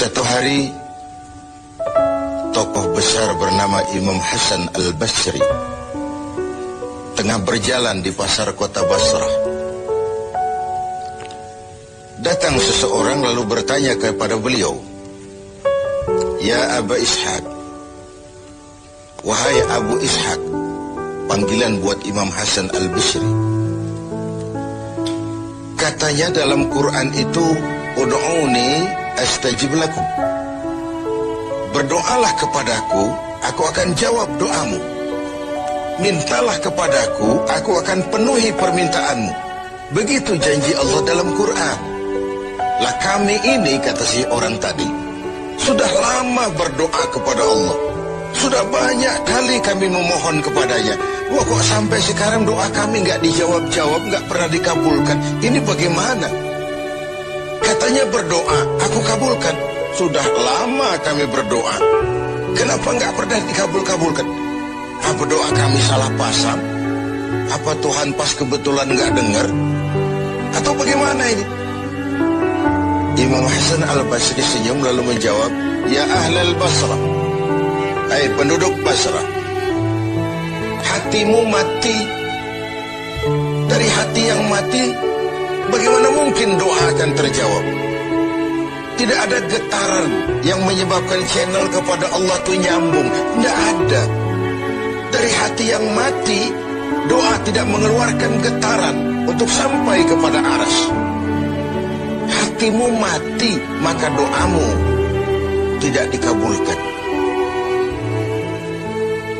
Satu hari, tokoh besar bernama Imam Hasan al-Basri tengah berjalan di pasar kota Basrah. Datang seseorang lalu bertanya kepada beliau, "Ya Aba Ishaq," wahai Abu Ishaq, panggilan buat Imam Hasan al-Basri. Katanya dalam Quran itu, "Ud'uni astajib lakum." Berdoalah kepadaku, aku akan jawab doamu. Mintalah kepadaku, aku akan penuhi permintaanmu. Begitu janji Allah dalam Quran. Lah kami ini, kata si orang tadi, sudah lama berdoa kepada Allah. Sudah banyak kali kami memohon kepadanya. Wah, kok sampai sekarang doa kami nggak dijawab-jawab, nggak pernah dikabulkan. Ini bagaimana? Katanya berdoa, aku kabulkan. Sudah lama kami berdoa. Kenapa nggak pernah dikabul-kabulkan? Apa doa kami salah pasang? Apa Tuhan pas kebetulan nggak dengar? Atau bagaimana ini? Imam Hasan al-Basri senyum lalu menjawab, "Ya ahlal Basrah, hai penduduk Basrah, hatimu mati. Dari hati yang mati, bagaimana mungkin doa akan terjawab? Tidak ada getaran yang menyebabkan channel kepada Allah itu nyambung. Tidak ada. Dari hati yang mati, doa tidak mengeluarkan getaran untuk sampai kepada aras. Hatimu mati, maka doamu tidak dikabulkan."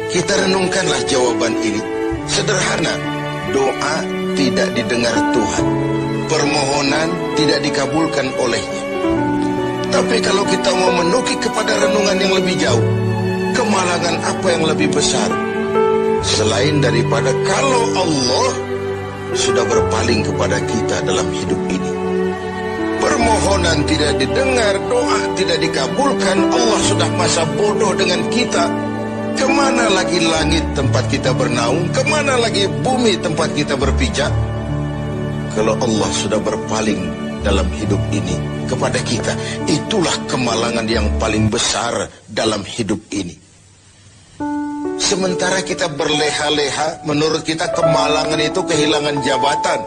Kita renungkanlah jawaban ini. Sederhana, doa tidak didengar Tuhan. Permohonan tidak dikabulkan olehnya. Tapi kalau kita mau menukik kepada renungan yang lebih jauh, kemalangan apa yang lebih besar selain daripada kalau Allah sudah berpaling kepada kita dalam hidup ini? Permohonan tidak didengar, doa tidak dikabulkan, Allah sudah masa bodoh dengan kita. Kemana lagi langit tempat kita bernaung? Kemana lagi bumi tempat kita berpijak? Kalau Allah sudah berpaling dalam hidup ini kepada kita, itulah kemalangan yang paling besar dalam hidup ini. Sementara kita berleha-leha, menurut kita kemalangan itu kehilangan jabatan,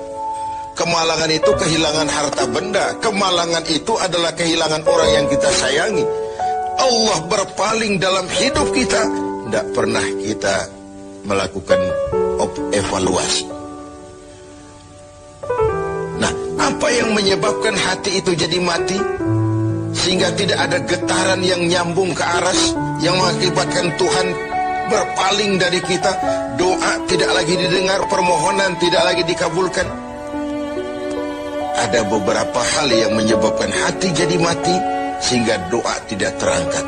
kemalangan itu kehilangan harta benda, kemalangan itu adalah kehilangan orang yang kita sayangi. Allah berpaling dalam hidup kita, tidak pernah kita melakukan evaluasi. Nah, apa yang menyebabkan hati itu jadi mati? Sehingga tidak ada getaran yang nyambung ke aras, yang mengakibatkan Tuhan berpaling dari kita. Doa tidak lagi didengar, permohonan tidak lagi dikabulkan. Ada beberapa hal yang menyebabkan hati jadi mati, sehingga doa tidak terangkat.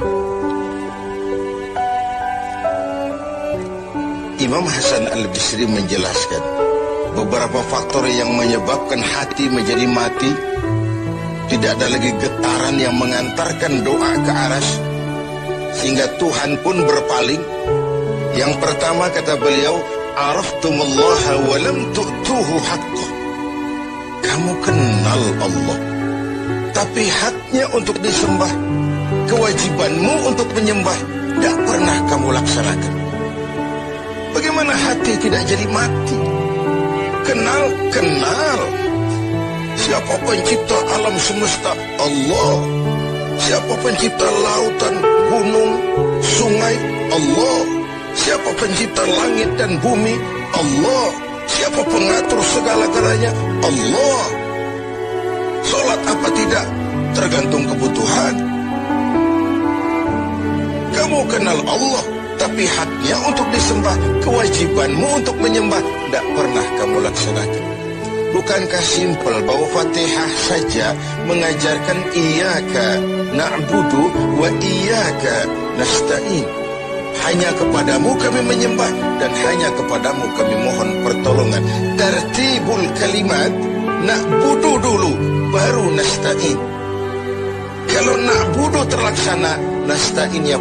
Imam Hasan al-Basri menjelaskan beberapa faktor yang menyebabkan hati menjadi mati. Tidak ada lagi getaran yang mengantarkan doa ke aras, sehingga Tuhan pun berpaling. Yang pertama, kata beliau, "Araftumallaha wa lam tu'tuhu haqqah." Kamu kenal Allah, tapi haknya untuk disembah, kewajibanmu untuk menyembah, tidak pernah kamu laksanakan. Bagaimana hati tidak jadi mati? Kenal. Siapa pencipta alam semesta? Allah. Siapa pencipta lautan, gunung, sungai? Allah. Siapa pencipta langit dan bumi? Allah. Siapa pengatur segala-galanya? Allah. Sholat apa tidak? Tergantung kebutuhan. Kamu kenal Allah, tapi haknya untuk disembah, kewajibanmu untuk menyembah, tidak pernah kamu laksanakan. Bukankah simpel bahwa Fatihah saja mengajarkan iyyaka na'budu wa iyyaka nasta'in? Hanya kepadamu kami menyembah dan hanya kepadamu kami mohon pertolongan. Tertibul kalimat, na'budu dulu, baru nasta'in. Kalau na'budu terlaksana, nasta'innya